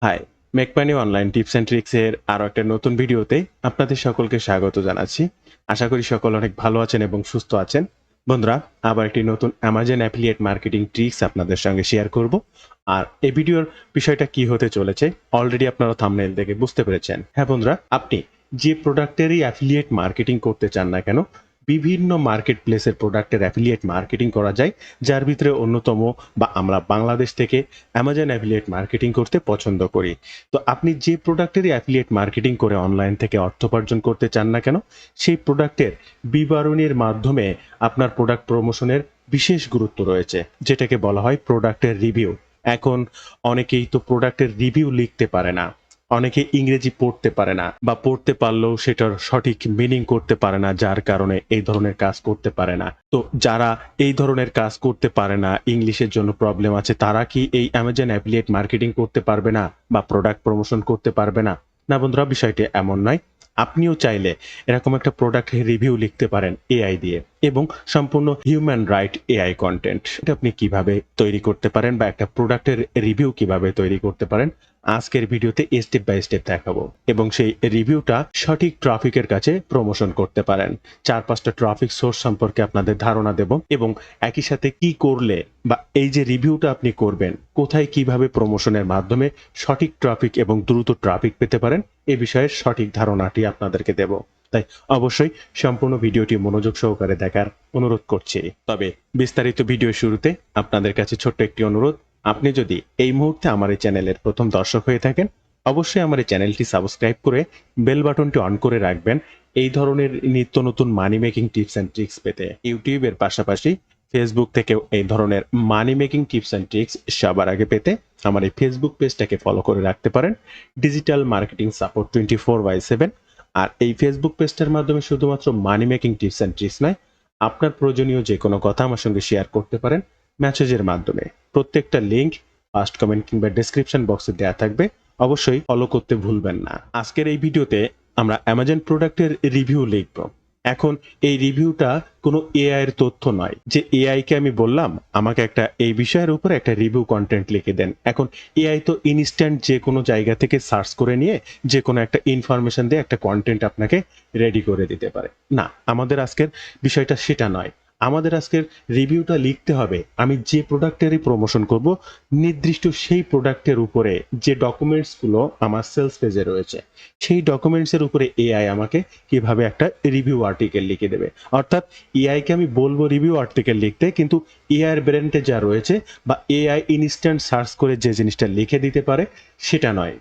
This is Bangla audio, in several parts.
High, make money online tips and tricks এর আরো একটা নতুন ভিডিওতে আপনাদের সকলকে স্বাগত জানাচ্ছি। আশা করি সকল অনেক ভালো আছেন এবং সুস্থ আছেন। বন্ধুরা, আবার একটি নতুন অ্যামাজন অ্যাফিলিয়েট মার্কেটিং ট্রিক্স আপনাদের সঙ্গে শেয়ার করব। আর এই ভিডিওর বিষয়টা কি হতে চলেছে অলরেডি আপনারা থাম্বনেল দেখে বুঝতে পেরেছেন। হ্যাঁ বন্ধুরা, আপনি যে প্রোডাক্টেরই অ্যাফিলিয়েট মার্কেটিং করতে চান না কেন, বিভিন্ন মার্কেট প্লেসের প্রোডাক্টের অ্যাফিলিয়েট মার্কেটিং করা যায়, যার ভিতরে অন্যতম বা আমরা বাংলাদেশ থেকে অ্যামাজন অ্যাফিলিয়েট মার্কেটিং করতে পছন্দ করি। তো আপনি যে প্রোডাক্টেরই অ্যাফিলিয়েট মার্কেটিং করে অনলাইন থেকে অর্থ উপার্জন করতে চান না কেন, সেই প্রোডাক্টের বিবরণীর মাধ্যমে আপনার প্রোডাক্ট প্রমোশনের বিশেষ গুরুত্ব রয়েছে, যেটাকে বলা হয় প্রোডাক্টের রিভিউ। এখন অনেকেই তো প্রোডাক্টের রিভিউ লিখতে পারে না, অনেকে ইংরেজি পড়তে পারে না, বা পড়তে পারলেও সেটার সঠিক মিনিং করতে পারে না, যার কারণে এই ধরনের কাজ করতে পারে না। তো যারা এই ধরনের কাজ করতে পারে না, ইংলিশের জন্য প্রবলেম আছে, তারা কি এই অ্যামাজন অ্যাফিলিয়েট মার্কেটিং করতে পারবে না বা প্রোডাক্ট প্রমোশন করতে পারবে না? না বন্ধুরা, বিষয়টি এমন নয়। আপনিও চাইলে এরকম একটা প্রোডাক্ট রিভিউ লিখতে পারেন এআই দিয়ে, এবং সম্পূর্ণ হিউম্যান রাইট এআই কন্টেন্ট। এটা আপনি কিভাবে তৈরি করতে পারেন বা একটা প্রোডাক্টের রিভিউ কিভাবে তৈরি করতে পারেন, আজকের ভিডিওতে স্টেপ বাই স্টেপ দেখাবো। এবং সেই রিভিউটা সঠিক ট্রাফিকের কাছে প্রমোশন করতে পারেন। 4-5টা ট্রাফিক সোর্স সম্পর্কে আপনাদের ধারণা দেব, এবং একই সাথে কি করলে বা এই যে রিভিউটা আপনি করবেন কোথায় কিভাবে প্রমোশনের মাধ্যমে সঠিক ট্রাফিক এবং দ্রুত ট্রাফিক পেতে পারেন, এ বিষয়ে সঠিক ধারণাটি আপনাদেরকে দেব। তাই অবশ্যই সম্পূর্ণ ভিডিওটি মনোযোগ সহকারে দেখার অনুরোধ করছি। তবে বিস্তারিত ভিডিও শুরুতে আপনাদের কাছে ছোট্ট একটি অনুরোধ, আপনি যদি এই মুহূর্তে আমার এই চ্যানেলের প্রথম দর্শক হয়ে থাকেন, অবশ্যই আমার এই চ্যানেলটি সাবস্ক্রাইব করে বেল বাটনটি অন করে রাখবেন এই ধরনের নিত্য নতুন মানি মেকিং টিপস অ্যান্ড ট্রিক্স পেতে। ইউটিউবের পাশাপাশি ফেসবুক থেকেও এই ধরনের মানি মেকিং টিপস অ্যান্ড ট্রিক্স সবার আগে পেতে আমার এই ফেসবুক পেজটাকে ফলো করে রাখতে পারেন, ডিজিটাল মার্কেটিং সাপোর্ট 24/7। আর এই ফেসবুক পেজটার মাধ্যমে শুধুমাত্র মানি মেকিং টিপস অ্যান্ড ট্রিক্স নয়, আপনার প্রয়োজনীয় যে কোনো কথা আমার সঙ্গে শেয়ার করতে পারেন মেসেজের মাধ্যমে। প্রত্যেকটা লিংক ফার্স্ট কমেন্ট কিংবা ডেসক্রিপশন বক্সে দেওয়া থাকবে, অবশ্যই ফলো করতে ভুলবেন না। আজকের এই ভিডিওতে আমরা অ্যামাজন প্রোডাক্টের রিভিউ লিখব। এখন এই রিভিউটা কোনো এআই এর তথ্য নয় যে এআই কে আমি বললাম আমাকে একটা এই বিষয়ের উপরে একটা রিভিউ কন্টেন্ট লিখে দেন। এখন এআই তো ইনস্ট্যান্ট যে কোনো জায়গা থেকে সার্চ করে নিয়ে যে কোনো একটা ইনফরমেশন দিয়ে একটা কন্টেন্ট আপনাকে রেডি করে দিতে পারে। না, আমাদের আজকের বিষয়টা সেটা নয়। আমাদের আজকের রিভিউটা লিখতে হবে আমি যে প্রোডাক্টেরই প্রমোশন করব, নির্দিষ্ট সেই প্রোডাক্টের উপরে যে ডকুমেন্টসগুলো আমার সেলস পেজে রয়েছে, সেই ডকুমেন্টসের উপরে এআই আমাকে কিভাবে একটা রিভিউ আর্টিকেল লিখে দেবে। অর্থাৎ এআইকে আমি বলবো রিভিউ আর্টিকেল লিখতে, কিন্তু এআই এর ব্রেনটে যা রয়েছে বা এআই ইনস্ট্যান্ট সার্চ করে যে জিনিসটা লিখে দিতে পারে সেটা নয়।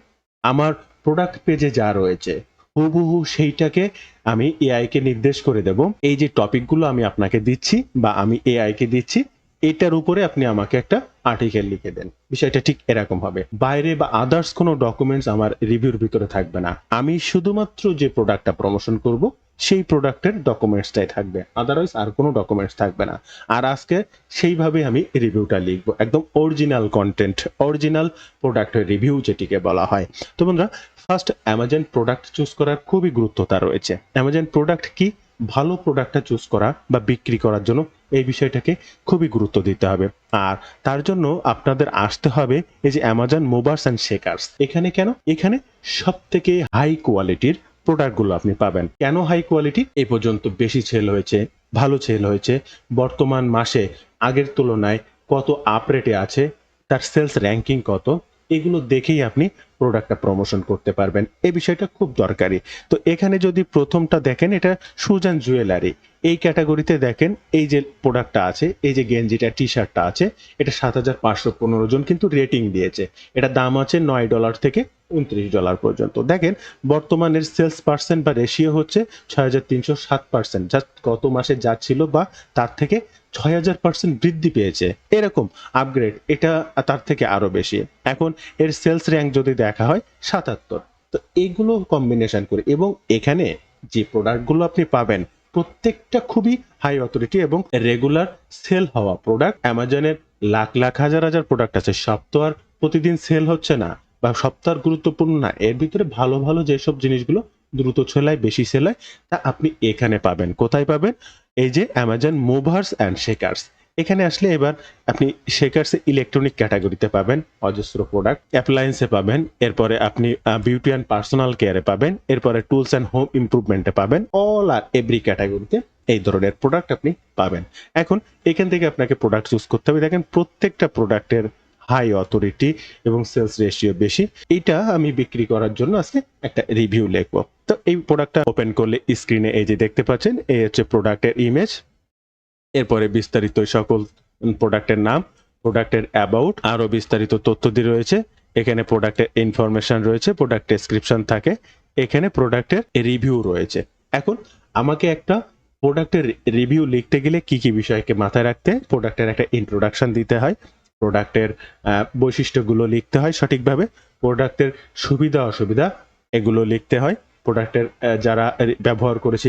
আমার প্রোডাক্ট পেজে যা রয়েছে হুবহু সেইটাকে আমি এআই কে নির্দেশ করে দেব, এই যে টপিকগুলো আমি আপনাকে দিচ্ছি বা আমি এআই কে দিচ্ছি, এটার উপরে আপনি আমাকে একটা আর্টিকেল লিখে দেন। বিষয়টা ঠিক এরকম হবে। বাইরে বা আদার্স কোনো ডকুমেন্টস আমার রিভিউর ভিতরে থাকবে না। আমি শুধুমাত্র যে প্রোডাক্টটা প্রমোশন করব সেই প্রোডাক্টের ডকুমেন্টসটাই থাকবে, আদারওয়াইজ আর কোনো ডকুমেন্টস থাকবে না। আর আজকে সেইভাবে আমি রিভিউটা লিখবো, একদম অরিজিনাল কন্টেন্ট, অরিজিনাল প্রোডাক্টের রিভিউ যেটিকে বলা হয়। তো বন্ধুরা, ফার্স্ট অ্যামাজন প্রোডাক্ট চুজ করার খুবই গুরুত্বতা রয়েছে। অ্যামাজন প্রোডাক্ট কি, ভালো প্রোডাক্টটা চুজ করা বা বিক্রি করার জন্য এই বিষয়টাকে খুবই গুরুত্ব দিতে হবে। আর তার জন্য আপনাদের আসতে হবে এই যে অ্যামাজন মুভার্স অ্যান্ড শেকার্স। এখানে কেন? এখানে সব থেকে হাই কোয়ালিটির প্রোডাক্টগুলো আপনি পাবেন। কেন হাই কোয়ালিটি? এই পর্যন্ত বেশি সেল হয়েছে, ভালো সেল হয়েছে, বর্তমান মাসে আগের তুলনায় কত আপ রেটে আছে, তার সেলস র্যাঙ্কিং কত, এগুলো দেখেই আপনি প্রোডাক্টটা প্রমোশন করতে পারবেন। এই বিষয়টা খুব দরকারি। তো এখানে যদি প্রথমটা দেখেন, এটা সুজান জুয়েলারি, এই ক্যাটাগরিতে দেখেন এই যে প্রোডাক্টটা আছে, এই যে গেঞ্জিটা টি শার্টটা আছে, এটা 7,515 জন কিন্তু রেটিং দিয়েছে। এটা দাম আছে $9 থেকে $29 পর্যন্ত। দেখেন বর্তমানের সেলস পার্সেন্ট বা রেশিও হচ্ছে 6,307%, যা গত মাসে যা ছিল বা তার থেকে 6,000% বৃদ্ধি পেয়েছে। এরকম আপগ্রেড, এটা তার থেকে আরো বেশি। এখন এর সেলস র্যাঙ্ক যদি দেখা হয় 77। তো এইগুলো কম্বিনেশন করে, এবং এখানে যে প্রোডাক্টগুলো আপনি পাবেন প্রত্যেকটা খুবই হাই অথরিটি এবং রেগুলার সেল হওয়া প্রোডাক্ট। অ্যামাজনের লাখ লাখ হাজার হাজার প্রোডাক্ট আছে, সব তো আর প্রতিদিন সেল হচ্ছে না বা সপ্তাহ গুরুত্বপূর্ণ না। এর ভিতরে ভালো ভালো যেসব জিনিসগুলো দ্রুত সেলায়, বেশি সেলায়, তা আপনি এখানে পাবেন। কোথায় পাবেন? এই যে অ্যামাজন মুভার্স অ্যান্ড শেকার্স, এখানে আসলে এবার আপনি শেকার্সে ইলেকট্রনিক ক্যাটাগরিতে পাবেন অজস্র প্রোডাক্ট, অ্যাপ্লায়েন্সে পাবেন, এরপরে আপনি বিউটি অ্যান্ড পার্সোনাল কেয়ারে পাবেন, এরপরে টুলস অ্যান্ড হোম ইমপ্রুভমেন্টে পাবেন, অল আর এভরি ক্যাটাগরিতে এই ধরনের প্রোডাক্ট আপনি পাবেন। এখন এখান থেকে আপনাকে প্রোডাক্ট চুজ করতে হবে। দেখেন প্রত্যেকটা প্রোডাক্টের হাই অথরিটি এবং সেলস রেশিও বেশি। এইটা আমি বিক্রি করার জন্য আজকে একটা রিভিউ লিখবো। তো এই প্রোডাক্টটা ওপেন করলে স্ক্রিনে এই যে দেখতে পাচ্ছেন, এই হচ্ছে প্রোডাক্টের ইমেজ, এরপরে বিস্তারিত সকল প্রোডাক্টের নাম, প্রোডাক্টের অ্যাবাউট, আরো বিস্তারিত তথ্য দিয়ে রয়েছে। এখানে প্রোডাক্টের ইনফরমেশন রয়েছে, প্রোডাক্ট ডেসক্রিপশন থাকে, এখানে প্রোডাক্টের রিভিউ রয়েছে। এখন আমাকে একটা প্রোডাক্টের রিভিউ লিখতে গেলে কি কি বিষয়কে মাথায় রাখতে, প্রোডাক্টের একটা ইন্ট্রোডাকশন দিতে হয়, প্রোডাক্টের বৈশিষ্ট্যগুলো লিখতে হয় সঠিকভাবে, প্রোডাক্টের সুবিধা অসুবিধা এগুলো লিখতে হয়, প্রোডাক্টের যারা ব্যবহার করেছে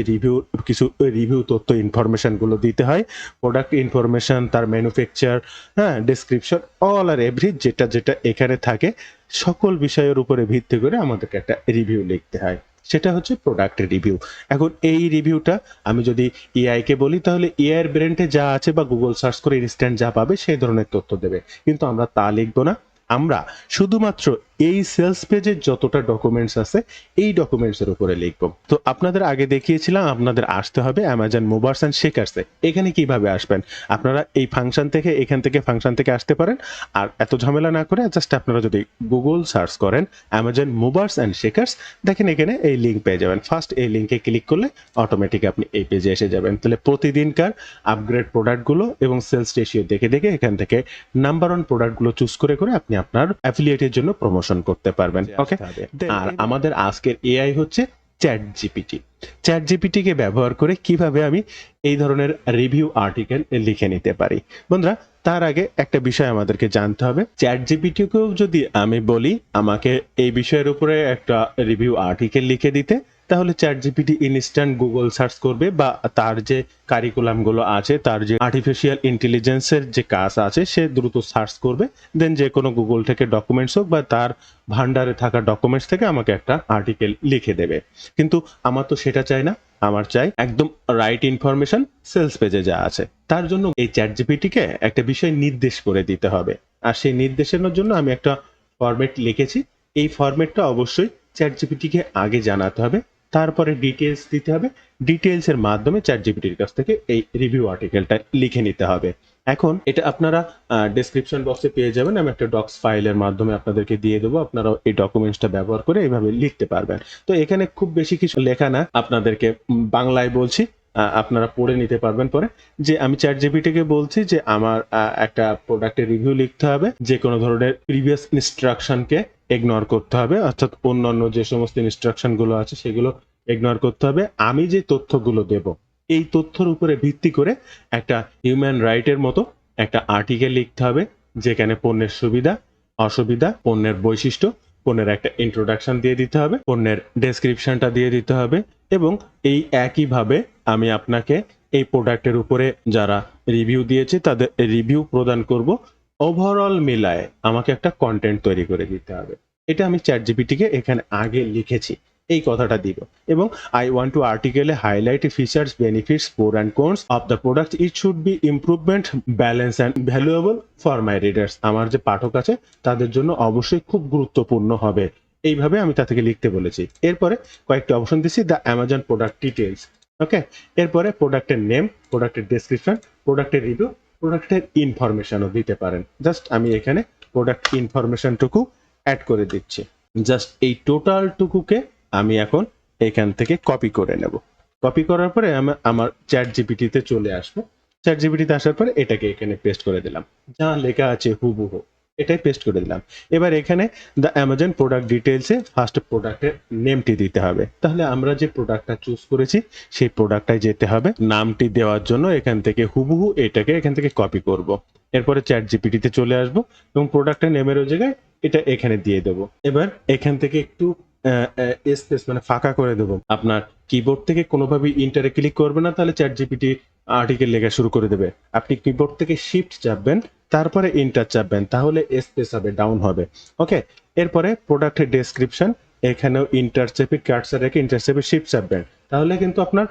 কিছু রিভিউ তথ্য ইনফরমেশনগুলো দিতে হয়, প্রোডাক্ট ইনফরমেশন, তার ম্যানুফ্যাকচার, হ্যাঁ, ডেসক্রিপশন, অল আর এভরি যেটা যেটা এখানে থাকে সকল বিষয়ের উপরে ভিত্তি করে আমাদেরকে একটা রিভিউ লিখতে হয়, সেটা হচ্ছে প্রোডাক্টের রিভিউ। এখন এই রিভিউটা আমি যদি এআই কে বলি তাহলে এআই এর ব্রেন্ডে যা আছে বা গুগল সার্চ করে ইনস্ট্যান্ট যা পাবে সেই ধরনের তথ্য দেবে, কিন্তু আমরা তা লিখবো না। আমরা শুধুমাত্র এই সেলস পেজের যতটা ডকুমেন্টস আছে এই ডকুমেন্টসের উপরে লিখব। তো আপনাদের আগে দেখিয়েছিলাম আপনাদের আসতে হবে অ্যামাজন মুভার্স অ্যান্ড শেকার্সে। এখানে কিভাবে আসবেন, আপনারা এই ফাংশন থেকে এখান থেকে ফাংশন থেকে আসতে পারেন। আর এত ঝামেলা না করে জাস্ট আপনারা যদি গুগল সার্চ করেন অ্যামাজন মুভার্স অ্যান্ড শেকার্স, দেখেন এখানে এই লিঙ্ক পেয়ে যাবেন। ফার্স্ট এই লিঙ্কে ক্লিক করলে অটোমেটিক আপনি এই পেজে এসে যাবেন। তাহলে প্রতিদিনকার আপগ্রেড প্রোডাক্টগুলো এবং সেলস রেশিও দেখে দেখে এখান থেকে নাম্বার ওয়ান প্রোডাক্টগুলো চুজ করে করে আপনি আপনার অ্যাফিলিয়েটের জন্য প্রমোশন করতে পারবেন। ওকে, আর আমাদের আজকের এআই হচ্ছে চ্যাট জিপিটি। চ্যাট জিপিটিকে ব্যবহার করে কিভাবে আমি এই ধরনের রিভিউ আর্টিকেল লিখে নিতে পারি। বন্ধুরা, তার আগে একটা বিষয় আমাদেরকে জানতে হবে, চ্যাট জিপিটিকেও যদি আমি বলি আমাকে এই বিষয়ের উপরে একটা রিভিউ আর্টিকেল লিখে দিতে, তাহলে chat GPT instant Google search করবে বা তার যে কারিকুলামগুলো আছে, তার যে আর্টিফিশিয়াল ইন্টেলিজেন্সের যে কাজ আছে, সে দ্রুত সার্চ করবে, দেন যে কোনো গুগল থেকে ডকুমেন্টস হোক বা তার ভান্ডারে থাকা ডকুমেন্টস থেকে আমাকে একটা আর্টিকেল লিখে দেবে। কিন্তু আমার তো সেটা চাই না, আমার চাই একদম রাইট ইনফরমেশন সেলস পেজে যা আছে। তার জন্য এই চ্যাট জিপিটিকে একটা বিষয় নির্দেশ করে দিতে হবে, আর সেই নির্দেশনের জন্য আমি একটা ফরম্যাট লিখেছি। এই ফরম্যাটটা অবশ্যই চ্যাট জিপিটিকে আগে জানাতে হবে, তারপরে ডিটেলস দিতে হবে, ডিটেলস এর মাধ্যমে চ্যাট জিপিটির কাছ থেকে এই রিভিউ আর্টিকেলটা লিখে নিতে হবে। এখন এটা আপনারা ডেসক্রিপশন বক্সে পেয়ে যাবেন, আমি একটা ডক্স ফাইলের মাধ্যমে আপনাদেরকে দিয়ে দেবো, আপনারা এই ডকুমেন্টসটা ব্যবহার করে এইভাবে লিখতে পারবেন। তো এখানে খুব বেশি কিছু লেখা না, আপনাদেরকে বাংলায় বলছি, আপনারা পড়ে নিতে পারবেন পরে। যে আমি চ্যাট জিপিটিকে বলছি যে আমার একটা প্রোডাক্টের রিভিউ লিখতে হবে, যে কোনো ধরনের প্রিভিয়াস ইনস্ট্রাকশনকে ইগনোর করতে হবে, অর্থাৎ অন্যান্য যে সমস্ত ইনস্ট্রাকশন গুলো আছে সেগুলো ইগনোর করতে হবে। আমি যে তথ্যগুলো দেব এই তথ্যের উপরে ভিত্তি করে একটা হিউম্যান রাইটের মতো একটা আর্টিকেল লিখতে হবে, যেখানে পণ্যের সুবিধা অসুবিধা, পণ্যের বৈশিষ্ট্য, পণ্যের একটা ইন্ট্রোডাকশন দিয়ে দিতে হবে, পণ্যের ডেসক্রিপশনটা দিয়ে দিতে হবে, এবং এই একইভাবে আমি আপনাকে এই প্রোডাক্টের উপরে যারা রিভিউ দিয়েছে তাদের রিভিউ প্রদান করব। ওভারঅল মিলায় আমাকে একটা কন্টেন্ট তৈরি করে দিতে হবে। এটা আমি চ্যাট জিপিটিকে এখানে আগে লিখেছি, এই কথাটা দিব। এবং আই ওয়ান্ট টু আর্টিকেলে highlight features, benefits, pro and cons of the product, it should be improvement, balance and valuable for my readers. আমার যে পাঠক আছে তাদের জন্য অবশ্যই খুব গুরুত্বপূর্ণ হবে, এইভাবে আমি তা থেকে লিখতে বলেছি। এরপরে কয়েকটি অপশন দিচ্ছি, দ্য অ্যামাজন প্রোডাক্ট ডিটেলস। ওকে, এরপরে প্রোডাক্টের নেম, প্রোডাক্টের ডেসক্রিপশন, প্রোডাক্টের রিভিউ, প্রোডাক্টের ইনফরমেশনও দিতে পারেন। জাস্ট আমি এখানে প্রোডাক্ট ইনফরমেশনটুকু অ্যাড করে দিচ্ছি। জাস্ট এই টোটালটুকুকে আমি এখন এখান থেকে কপি করে নেব। কপি করার পরে আমার চ্যাট জিপিটিতে চলে আসবো। চ্যাট জিপিটিতে আসার পরে এটাকে এখানে পেস্ট করে দিলাম, যা লেখা আছে হুবহু এটাই পেস্ট করে দিলাম। এবার এখানে দ্য অ্যামাজন প্রোডাক্ট ডিটেলসে ফার্স্ট প্রোডাক্টের নেমটি দিতে হবে। তাহলে আমরা যে প্রোডাক্টটা চুজ করেছি সেই প্রোডাক্টটাই যেতে হবে। নামটি দেওয়ার জন্য এখান থেকে হুবহু এটাকে এখান থেকে কপি করব। এরপরে চ্যাট জিপিটিতে চলে আসবো এবং প্রোডাক্টের নেমের জায়গায় এটা এখানে দিয়ে দেবো। এবার এখান থেকে একটু স্পেস মানে ফাঁকা করে দেবো। আপনার কিবোর্ড থেকে কোনোভাবেই ইন্টারে ক্লিক করবে না, তাহলে চ্যাট জিপিটি আর্টিকেল লেখা শুরু করে দেবে। আপনি কিবোর্ড থেকে শিফট চাপবেন, তারপরে ইন্টার চাপবেন, তাহলে স্পেস হবে, ডাউন হবে। ওকে, এরপরে প্রোডাক্টের ডেসক্রিপশন, এখানেও ইন্টার চেপে কার্সার রেখে ইন্টার চেপে শিফট চাপবেন, তাহলে কিন্তু আপনার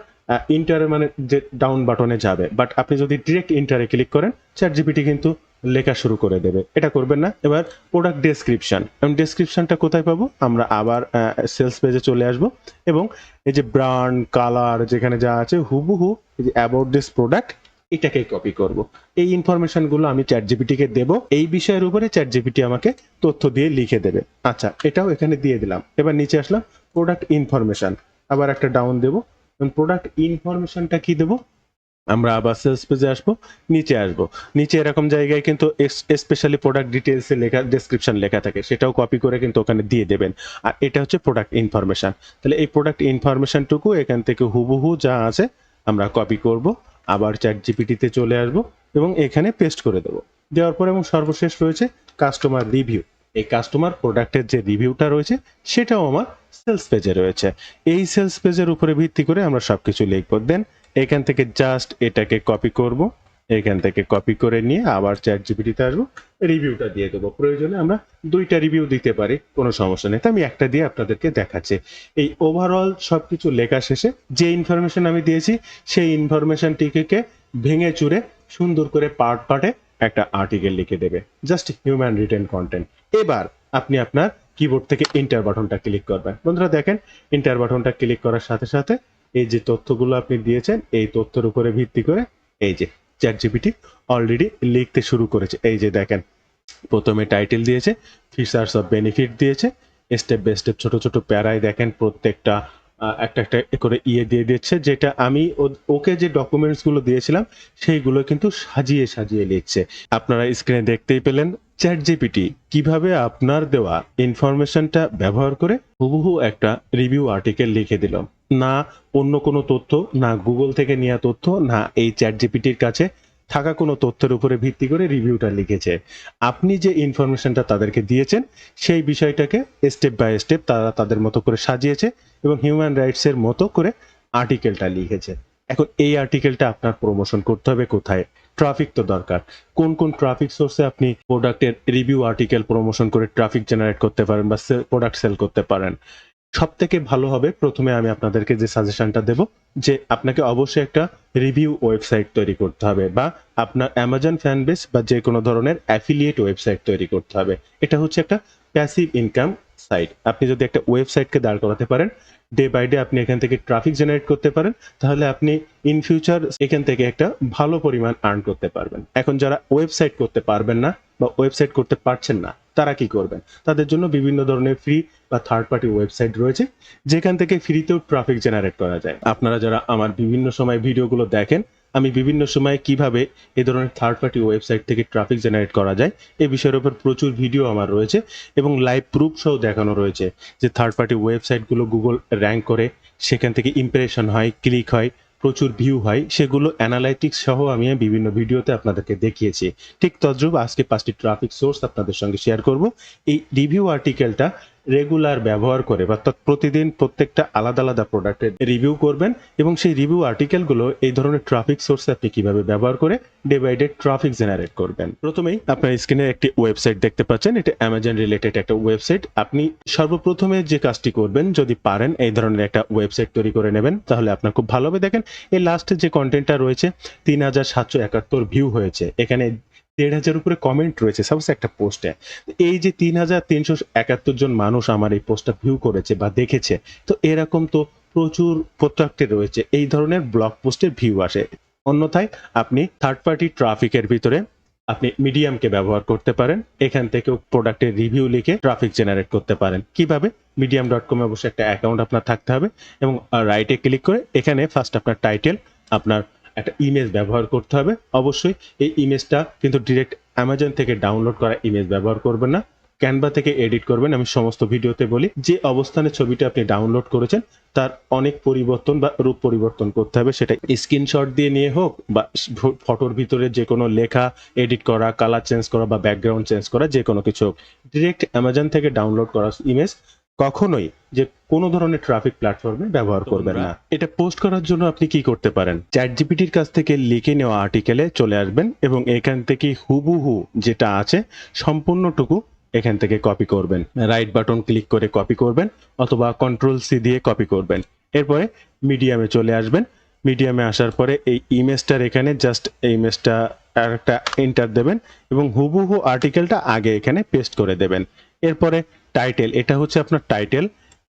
ইন্টারে মানে যে ডাউন বাটনে যাবে, বাট আপনি যদি ডিরেক্ট ইন্টারে ক্লিক করেন চ্যাট জিপিটি কিন্তু লেখা শুরু করে দেবে। এটা করবেন না। এবার প্রোডাক্ট ডেসক্রিপশন, এবং ডেসক্রিপশনটা কোথায় পাবো? আমরা আবার সেলস পেজে চলে আসব এবং এই যে ব্র্যান্ড কালার যেখানে যা আছে হুবহু এই যে অ্যাবাউট দিস প্রোডাক্ট এটাকে কপি করব। এই ইনফরমেশনগুলো আমি চ্যাট জিপিটিকে দেব, এই বিষয়ের উপরে চ্যাট জিপিটি আমাকে তথ্য দিয়ে লিখে দেবে। আচ্ছা, এটাও এখানে দিয়ে দিলাম। এবার নিচে আসলাম, প্রোডাক্ট ইনফরমেশন, আবার একটা ডাউন দেবো। প্রোডাক্ট ইনফরমেশনটা কি দেবো? আমরা আবার সেলস পেজে আসবো, নিচে আসবো, নিচে এরকম জায়গায় কিন্তু স্পেশালি প্রোডাক্ট ডিটেলসে লেখা ডেসক্রিপশন লেখা থাকে, সেটাও কপি করে কিন্তু ওখানে দিয়ে দেবেন। আর এটা হচ্ছে প্রোডাক্ট ইনফরমেশন। তাহলে এই প্রোডাক্ট ইনফরমেশনটুকু এখান থেকে হুবহু যা আছে আমরা কপি করব, আবার চ্যাট জিপিটিতে চলে আসবো এবং এখানে পেস্ট করে দেবো। দেওয়ার পর এবং সর্বশেষ রয়েছে কাস্টমার রিভিউ। এই কাস্টমার প্রোডাক্টের যে রিভিউটা রয়েছে সেটাও আমার সেলস পেজে রয়েছে। এই সেলস পেজের উপরে ভিত্তি করে আমরা সবকিছু লিখবো। দেন এখান থেকে জাস্ট এটাকে কপি করব, এখান থেকে কপি করে নিয়ে আবার চ্যাট জিপিটিতে আসবো, রিভিউটা দিয়ে দেবো। প্রয়োজনে আমরা 2টা রিভিউ দিতে পারি, কোনো সমস্যা নেই। তো আমি একটা দিয়ে আপনাদেরকে দেখাচ্ছি। এই ওভারঅল সবকিছু লেখা শেষে যে ইনফরমেশন আমি দিয়েছি সেই ইনফরমেশনটিকে ভেঙে চুরে সুন্দর করে পার্ট পার্টে একটা আর্টিকেল লিখে দেবে, জাস্ট হিউম্যান রিটেন কন্টেন্ট। এবার আপনি আপনার কিবোর্ড থেকে এন্টার বাটনটা ক্লিক করবেন। বন্ধুরা দেখেন, এন্টার বাটনটা ক্লিক করার সাথে সাথে এই যে তথ্যগুলো আপনি দিয়েছেন এই তথ্যের উপরে ভিত্তি করে এই যে চ্যাট জিপিটি অলরেডি লিখতে শুরু করেছে। এই যে দেখেন, প্রথমে টাইটেল দিয়েছে, ফিচার্স অফ বেনিফিট দিয়েছে, স্টেপ বাই স্টেপ ছোট ছোট প্যারায় দেখেন প্রত্যেকটা একটা একটা করে দিয়ে দিচ্ছে, যেটা আমি ওকে যে ডকুমেন্টস গুলো দিয়েছিলাম সেইগুলো কিন্তু সাজিয়ে সাজিয়ে লিখছে। আপনারা স্ক্রিনে দেখতেই পেলেন চ্যাট জিপিটি কিভাবে আপনার দেওয়া ইনফরমেশনটা ব্যবহার করে হুবহু একটা রিভিউ আর্টিকেল লিখে দিল। না অন্য কোনো তথ্য, না গুগল থেকে নেওয়া তথ্য, না এই চ্যাট জিপিটির কাছে থাকা কোনো তথ্যের উপরে ভিত্তি করে রিভিউটা লিখেছে। আপনি যে ইনফরমেশনটা তাদেরকে দিয়েছেন সেই বিষয়টাকে স্টেপ বাই স্টেপ তারা তাদের মতো করে সাজিয়েছে এবং হিউম্যান রাইটসের মতো করে আর্টিকেলটা লিখেছে। এখন এই আর্টিকেলটা আপনার প্রমোশন করতে হবে কোথায়? ট্রাফিক তো দরকার। কোন কোন ট্রাফিক সোর্সে আপনি প্রোডাক্টের রিভিউ আর্টিকেল প্রমোশন করে ট্রাফিক জেনারেট করতে পারেন বা প্রোডাক্ট সেল করতে পারেন? সবথেকে ভালো হবে, প্রথমে আমি আপনাদেরকে যে সাজেশনটা দেব যে আপনাকে অবশ্যই একটা রিভিউ ওয়েবসাইট তৈরি করতে হবে, বা আপনার অ্যামাজন ফ্যান বেস বা যে কোনো ধরনের অ্যাফিলিয়েট ওয়েবসাইট তৈরি করতে হবে। এটা হচ্ছে একটা প্যাসিভ ইনকাম সাইট। আপনি যদি একটা ওয়েবসাইটকে দাঁড় করাতে পারেন, ডে বাই ডে আপনি এখান থেকে ট্রাফিক জেনারেট করতে পারেন, তাহলে আপনি ইন ফিউচার এখান থেকে একটা ভালো পরিমাণ আর্ন করতে পারবেন। এখন যারা ওয়েবসাইট করতে পারবেন না বা ওয়েবসাইট করতে পারছেন না, তারা কি করবেন? তাদের জন্য বিভিন্ন ধরনের ফ্রি বা থার্ড পার্টি ওয়েবসাইট রয়েছে যেখান থেকে ফ্রিতেও ট্রাফিক জেনারেট করা যায়। আপনারা যারা আমার বিভিন্ন সময় ভিডিওগুলো দেখেন, আমি বিভিন্ন সময় কিভাবে এই ধরনের থার্ড পার্টি ওয়েবসাইট থেকে ট্রাফিক জেনারেট করা যায় এই বিষয়ের উপর প্রচুর ভিডিও আমার রয়েছে এবং লাইভ প্রুফ সহ দেখানো রয়েছে যে থার্ড পার্টি ওয়েবসাইটগুলো গুগল র্যাঙ্ক করে, সেখান থেকে ইমপ্রেশন হয়, ক্লিক হয়, প্রচুর ভিউ হয়, সেগুলো অ্যানালাইটিক্স সহ আমি বিভিন্ন ভিডিওতে আপনাদেরকে দেখিয়েছি। ঠিক তদ্রূপ আজকে 5টি ট্রাফিক সোর্স আপনাদের সঙ্গে শেয়ার করব। এই রিভিউ আর্টিকেলটা রেগুলার ব্যবহার করে বা প্রতিদিন প্রত্যেকটা আলাদা আলাদা প্রোডাক্টের রিভিউ করবেন এবং সেই রিভিউ আর্টিকেলগুলো এই ধরনের ট্রাফিক সোর্সে আপনি কিভাবে ব্যবহার করে day by day traffic generate করবেন। প্রথমেই আপনার স্ক্রিনে একটি ওয়েবসাইট দেখতে পাচ্ছেন, এটা অ্যামাজন রিলেটেড একটা ওয়েবসাইট। আপনি সর্বপ্রথমে যে কাজটি করবেন, যদি পারেন এই ধরনের একটা ওয়েবসাইট তৈরি করে নেবেন, তাহলে আপনার খুব ভালো হবে। দেখেন এই লাস্টে যে কন্টেন্টটা রয়েছে 3771 ভিউ হয়েছে, এখানে 1,500 উপরে কমেন্ট রয়েছে সাপোজ একটা পোস্টে। এই যে 3,371 জন মানুষ আমার এই পোস্টটা ভিউ করেছে বা দেখেছে, তো এরকম তো প্রচুর প্রোডাক্টে রয়েছে এই ধরনের ব্লগ পোস্টের ভিউ আসে। অন্যথায় আপনি থার্ড পার্টি ট্রাফিকের ভিতরে আপনি মিডিয়ামকে ব্যবহার করতে পারেন, এখান থেকেও প্রোডাক্টের রিভিউ লিখে ট্রাফিক জেনারেট করতে পারেন। কিভাবে? medium.com এ অবশ্যই একটা অ্যাকাউন্ট আপনার থাকতে হবে এবং রাইটে ক্লিক করে এখানে ফার্স্ট আপনার টাইটেল, আপনার একটা ইমেজ ব্যবহার করতে হবে। অবশ্যই এই ইমেজটা কিন্তু ডিরেক্ট অ্যামাজন থেকে ডাউনলোড করা ইমেজ ব্যবহার করবেন না, ক্যানভা থেকে এডিট করবেন। আমি সমস্ত ভিডিওতে বলি যে অবস্থানে ছবিটা আপনি ডাউনলোড করেছেন তার অনেক পরিবর্তন বা রূপ পরিবর্তন করতে হবে, সেটা স্ক্রিনশট দিয়ে নিয়ে হোক বা ফটোর ভিতরে যে কোনো লেখা এডিট করা, কালার চেঞ্জ করা বা ব্যাকগ্রাউন্ড চেঞ্জ করা, যে কোনো কিছু হোক। ডিরেক্ট অ্যামাজন থেকে ডাউনলোড করা ইমেজ কখনোই যে কোনো ধরনের ট্রাফিক প্ল্যাটফর্মে ব্যবহার করবেন না। এটা পোস্ট করার জন্য আপনি কি করতে পারেন? চ্যাট জিপিটির কাছ থেকে লিখে নেওয়া আর্টিকেলে চলে আসবেন এবং এখান থেকে হুবহু যেটা আছে সম্পূর্ণটুকু এখান থেকে কপি করবেন। রাইট বাটন ক্লিক করে কপি করবেন অথবা কন্ট্রোল সি দিয়ে কপি করবেন। এরপরে মিডিয়ামে চলে আসবেন। মিডিয়ামে আসার পরে এই ইমেজটার এখানে জাস্ট এই ইমেজটা আর একটা এন্টার দেবেন এবং হুবহু আর্টিকেলটা আগে এখানে পেস্ট করে দেবেন। এরপরে টাইটেল, এটা হচ্ছে আপনার টাইটেল।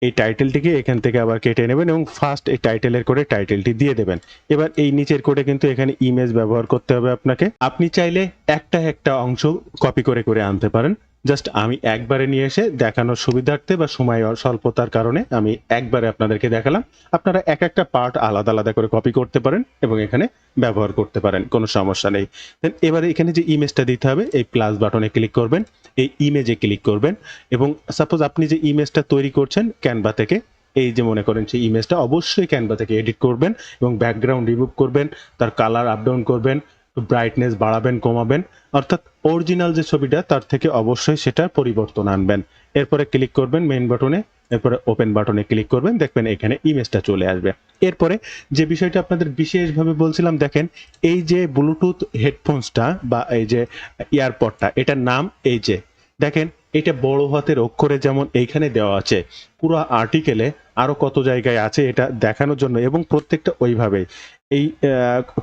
এই টাইটেলটিকে এখান থেকে আবার কেটে নেবেন এবং ফার্স্ট এই টাইটেলের করে টাইটেলটি দিয়ে দেবেন। এবার এই নিচের কোডে কিন্তু এখানে ইমেজ ব্যবহার করতে হবে আপনাকে। আপনি চাইলে একটা একটা অংশ কপি করে করে আনতে পারেন। জাস্ট আমি একবারে নিয়ে এসে দেখানোর সুবিধার্থে বা সময় স্বল্পতার কারণে আমি একবারে আপনাদেরকে দেখালাম। আপনারা এক একটা পার্ট আলাদা আলাদা করে কপি করতে পারেন এবং এখানে ব্যবহার করতে পারেন, কোনো সমস্যা নেই। দেন এবারে এখানে যে ইমেজটা দিতে হবে, এই প্লাস বাটনে ক্লিক করবেন, এই ইমেজে ক্লিক করবেন এবং সাপোজ আপনি যে ইমেজটা তৈরি করছেন ক্যানভা থেকে, এই যে মনে করেন সেই ইমেজটা অবশ্যই ক্যানভা থেকে এডিট করবেন এবং ব্যাকগ্রাউন্ড রিমুভ করবেন, তার কালার আপ ডাউন করবেন, ব্রাইটনেস বাড়াবেন কমাবেন, অর্থাৎ অরিজিনাল যে ছবিটা তার থেকে অবশ্যই সেটা পরিবর্তন আনবেন। এরপরে ক্লিক করবেন মেইন বাটনে, এরপরে ওপেন বাটনে ক্লিক করবেন, দেখবেন এখানে ইমেজটা চলে আসবে। এরপরে যে বিষয়টা আপনাদের বিশেষভাবে বলছিলাম, দেখেন এই যে ব্লুটুথ হেডফোনসটা বা এই যে ইয়ারপডটা, এটার নাম এই যে দেখেন এটা বড় হাতের অক্ষরে যেমন এইখানে দেওয়া আছে, পুরো আর্টিকেলে আরো কত জায়গায় আছে এটা দেখানোর জন্য, এবং প্রত্যেকটা ওইভাবেই এই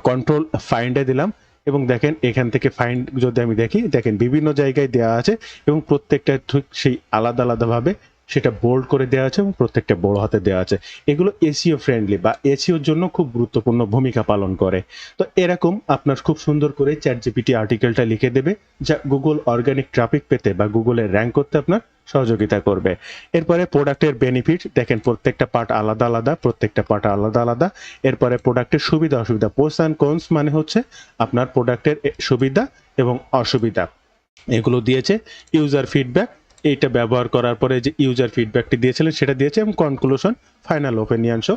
কন্ট্রোল ফাইন্ডে দিলাম এবং দেখেন এখান থেকে ফাইন্ড যদি আমি দেখি, দেখেন বিভিন্ন জায়গায় দেওয়া আছে এবং প্রত্যেকটা ঠিক সেই আলাদা আলাদাভাবে সেটা বোল্ড করে দেওয়া আছে এবং প্রত্যেকটা বড় হাতে দেওয়া আছে। এগুলো এসইও ফ্রেন্ডলি বা এসইওর জন্য খুব গুরুত্বপূর্ণ ভূমিকা পালন করে। তো এরকম আপনার খুব সুন্দর করে চ্যাট জিপিটি আর্টিকেলটা লিখে দেবে, যা গুগল অর্গানিক ট্রাফিক পেতে বা গুগলে র্যাঙ্ক করতে আপনার সহযোগিতা করবে। এরপরে প্রোডাক্টের বেনিফিট, দেখেন প্রত্যেকটা পার্ট আলাদা আলাদা, প্রত্যেকটা পার্ট আলাদা আলাদা। এরপরে প্রোডাক্টের সুবিধা অসুবিধা, পোস অ্যান্ড কনস মানে হচ্ছে আপনার প্রোডাক্টের সুবিধা এবং অসুবিধা, এগুলো দিয়েছে। ইউজার ফিডব্যাক, এইটা ব্যবহার করার পরে যে ইউজার ফিডব্যাকটি দিয়েছিলেন সেটা দিয়েছে এবং কনক্লুশন ফাইনাল ওপিনিয়ন শো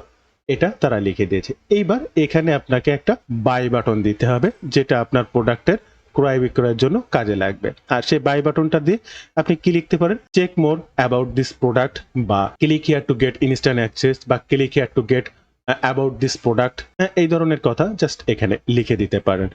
এটা তারা লিখে দিয়েছে। এইবার এখানে আপনাকে একটা বাই বাটন দিতে হবে, যেটা আপনার প্রোডাক্টের ক্রয় বিক্রয়ের জন্য কাজে লাগবে। আর সেই বাই বাটনটা দিয়ে আপনি কি লিখতে পারেন, check more about this product বা click here to get instant access বা click here to get about this product, এই ধরনের কথা জাস্ট এখানে লিখে দিতে পারেন।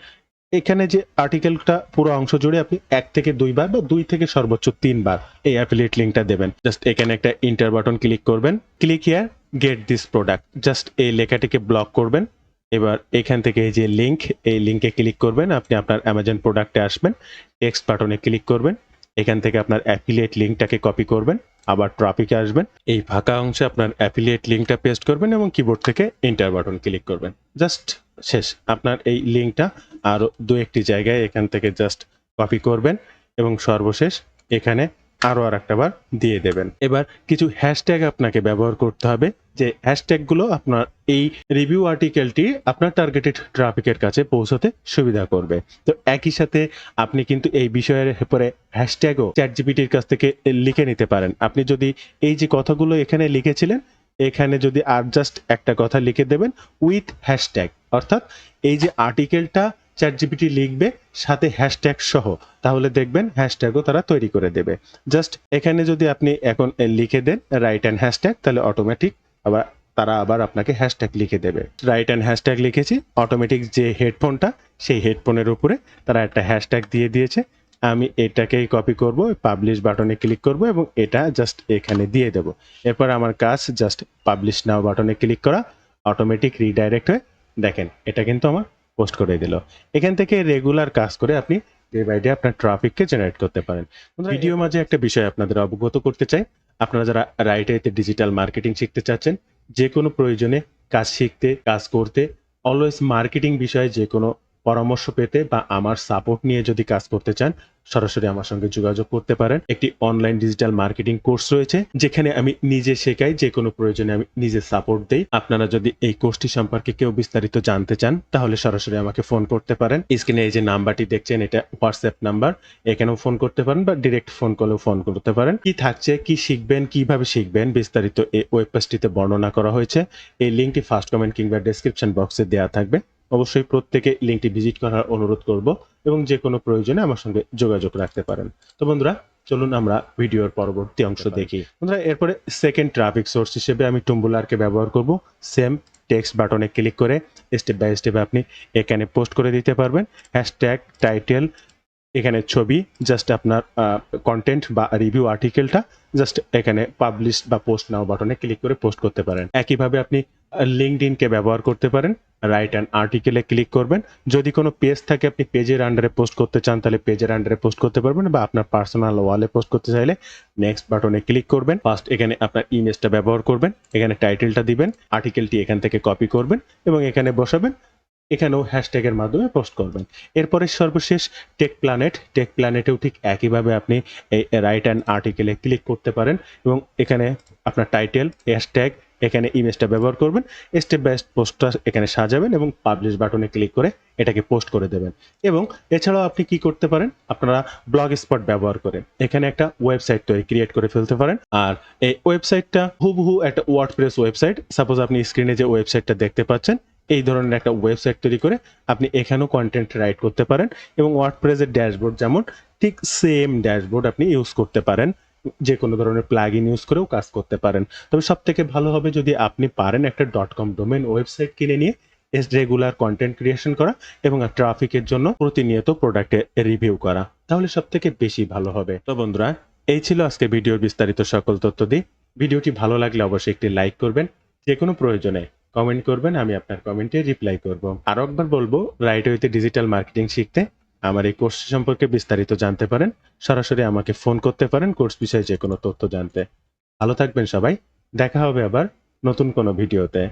এখানে যে আর্টিকেলটা পুরো অংশ জুড়ে আপনি 1 থেকে 2 বার বা 2 থেকে সর্বোচ্চ 3 বার এই অ্যাফিলিয়েট লিঙ্কটা দেবেন। জাস্ট এখানে একটা ইন্টার বাটন ক্লিক করবেন, click here get this product, just এই লেখাটিকে ব্লক করবেন। এবার এখান থেকে এই যে লিঙ্ক, এই লিঙ্কে ক্লিক করবেন, আপনি আপনার অ্যামাজন প্রোডাক্টে আসবেন, টেক্সট বাটনে ক্লিক করবেন, এখান থেকে আপনার অ্যাফিলিয়েট লিঙ্কটাকে কপি করবেন, আবার ট্রাফিকে আসবেন, এই ফাঁকা অংশে আপনার অ্যাফিলিয়েট লিঙ্কটা পেস্ট করবেন এবং কিবোর্ড থেকে এন্টার বাটন ক্লিক করবেন। জাস্ট শেষ। আপনার এই লিঙ্কটা আরও 2-1টি জায়গায় এখান থেকে জাস্ট কপি করবেন এবং সর্বশেষ এখানে আরও আরেকটা বার দিয়ে দেবেন। এবার কিছু হ্যাশট্যাগ আপনাকে ব্যবহার করতে হবে, যে হ্যাশট্যাগুলো আপনার এই রিভিউ আর্টিকেলটি আপনার টার্গেটেড ট্রাফিকের কাছে পৌঁছতে সুবিধা করবে। তো একই সাথে আপনি কিন্তু এই বিষয়ের উপরে হ্যাশট্যাগও চ্যাটজিপিটির কাছ থেকে লিখে নিতে পারেন। আপনি যদি এই যে কথাগুলো এখানে লিখেছিলেন, এখানে যদি আর জাস্ট একটা কথা লিখে দেবেন উইথ হ্যাশট্যাগ, অর্থাৎ এই যে আর্টিকেলটা চ্যাটজিপিটি লিখবে সাথে হ্যাশট্যাগ সহ, তাহলে দেখবেন হ্যাশট্যাগও তারা তৈরি করে দেবে। জাস্ট এখানে যদি আপনি এখন লিখে দেন রাইট অ্যান্ড হ্যাশট্যাগ, তাহলে অটোমেটিক আবার তারা আবার আপনাকে হ্যাশট্যাগ লিখে দেবে। রাইট অ্যান্ড হ্যাশট্যাগ লিখেছি, অটোমেটিক যে হেডফোনটা সেই হেডফোনের উপরে তারা একটা হ্যাশট্যাগ দিয়ে দিয়েছে। আমি এটাকেই কপি করব, পাবলিশ বাটনে ক্লিক করব এবং এটা জাস্ট এখানে দিয়ে দেব। এরপর আমার কাজ জাস্ট পাবলিশ নাও বাটনে ক্লিক করা, অটোমেটিক রিডাইরেক্ট হয়ে দেখেন এটা কিন্তু আমার পোস্ট করে দিল। এখান থেকে রেগুলার কাজ করে আপনি ডে বাই ডে আপনার ট্রাফিককে জেনারেট করতে পারেন। ভিডিও মাঝে একটা বিষয় আপনাদের অবগত করতে চাই, আপনারা যারা রাইটাইতে ডিজিটাল মার্কেটিং শিখতে চাচ্ছেন, যে কোনো প্রয়োজনে কাজ শিখতে, কাজ করতে, অলওয়েজ মার্কেটিং বিষয়ে যে কোনো পরামর্শ পেতে বা আমার সাপোর্ট নিয়ে যদি কাজ করতে চান, সরাসরি আমার সঙ্গে যোগাযোগ করতে পারেন। একটি অনলাইন ডিজিটাল মার্কেটিং কোর্স রয়েছে, যেখানে আমি নিজে শেখাই, যে কোনো প্রয়োজনে আমি নিজে সাপোর্ট দেই। আপনারা যদি এই কোর্সটি সম্পর্কে কেউ বিস্তারিত জানতে চান, তাহলে সরাসরি আমাকে ফোন করতে পারেন। স্ক্রিনে এই যে নাম্বারটি দেখছেন, এটা হোয়াটসঅ্যাপ নাম্বার, এখানেও ফোন করতে পারেন বা ডিরেক্ট ফোন কলেও ফোন করতে পারেন। কি থাকছে, কি শিখবেন, কিভাবে শিখবেন, বিস্তারিত এই ওয়েব পেজটিতে বর্ণনা করা হয়েছে। এই লিঙ্কটি ফার্স্ট কমেন্ট কিংবা ডেসক্রিপশন বক্সে দেওয়া থাকবে। অবশ্যই প্রত্যেকে লিঙ্কটি ভিজিট করার অনুরোধ করব এবং যে কোনো প্রয়োজনে আমার সঙ্গে যোগাযোগ রাখতে পারেন। তো বন্ধুরা, চলুন আমরা ভিডিওর পরবর্তী অংশ দেখি। বন্ধুরা, এরপরে সেকেন্ড ট্রাফিক সোর্স হিসেবে আমি টুম্বলারকে ব্যবহার করব। সেম টেক্সট বাটনে ক্লিক করে স্টেপ বাই স্টেপ আপনি এখানে পোস্ট করে দিতে পারবেন হ্যাশট্যাগ, টাইটেল, এখানে ছবি, জাস্ট আপনার কন্টেন্ট বা রিভিউ আর্টিকেলটা জাস্ট এখানে পাবলিশ বা পোস্ট নাও বাটনে ক্লিক করে পোস্ট করতে পারেন। একইভাবে আপনি লিঙ্কডইনকে ব্যবহার করতে পারেন। রাইট অ্যান্ড আর্টিকেলে ক্লিক করবেন। যদি কোনো পেজ থাকে আপনি পেজের আন্ডারে পোস্ট করতে চান তাহলে পেজের আন্ডারে পোস্ট করতে পারবেন, বা আপনার পার্সোনাল ওয়ালে পোস্ট করতে চাইলে নেক্সট বাটনে ক্লিক করবেন। ফার্স্ট এখানে আপনার ইমেজটা ব্যবহার করবেন, এখানে টাইটেলটা দিবেন, আর্টিকেলটি এখান থেকে কপি করবেন এবং এখানে বসাবেন। এখানেও হ্যাশট্যাগের মাধ্যমে পোস্ট করবেন। এরপরে সর্বশেষ টেক প্ল্যানেটেও ঠিক একইভাবে আপনি এই রাইট অ্যান্ড আর্টিকেলে ক্লিক করতে পারেন এবং এখানে আপনার টাইটেল, হ্যাশট্যাগ, এখানে ইমেজটা ব্যবহার করবেন, স্টেপ বাই পোস্টটা এখানে সাজাবেন এবং পাবলিশ বাটনে ক্লিক করে এটাকে পোস্ট করে দেবেন। এবং এছাড়াও আপনি কি করতে পারেন, আপনারা ব্লগ স্পট ব্যবহার করে এখানে একটা ওয়েবসাইট ক্রিয়েট করে ফেলতে পারেন। আর এই ওয়েবসাইটটা হুবহু একটা ওয়ার্ডপ্রেস ওয়েবসাইট, সাপোজ আপনি স্ক্রিনে যে ওয়েবসাইটটা দেখতে পাচ্ছেন এই ধরনের একটা ওয়েবসাইট তৈরি করে আপনি এখানেও কন্টেন্ট রাইট করতে পারেন এবং ওয়ার্ডপ্রেসের ড্যাশবোর্ড যেমন ঠিক সেম ড্যাশবোর্ড আপনি ইউজ করতে পারেন, যে কোনো ধরনের প্লাগইন ইউজ করেও কাজ করতে পারেন। তবে সব থেকে ভালো হবে যদি আপনি পারেন একটা .com ডোমেন ওয়েবসাইট কিনে নিয়ে রেগুলার কন্টেন্ট ক্রিয়েশন করা এবং ট্রাফিকের জন্য প্রতিনিয়ত প্রোডাক্টের রিভিউ করা, তাহলে সব থেকে বেশি ভালো হবে। তো বন্ধুরা, এই ছিল আজকে ভিডিওর বিস্তারিত সকল তথ্য দিয়ে। ভিডিওটি ভালো লাগলে অবশ্যই একটি লাইক করবেন, যে কোনো প্রয়োজনে কমেন্ট করবেন, আমি আপনার কমেন্টে রিপ্লাই করব। আরও একবার বলবো, রাইট ওয়েতে ডিজিটাল মার্কেটিং শিখতে আমার এই কোর্স সম্পর্কে বিস্তারিত জানতে পারেন, সরাসরি আমাকে ফোন করতে পারেন কোর্স বিষয়ে যে কোনো তথ্য জানতে। ভালো থাকবেন সবাই, দেখা হবে আবার নতুন কোনো ভিডিওতে।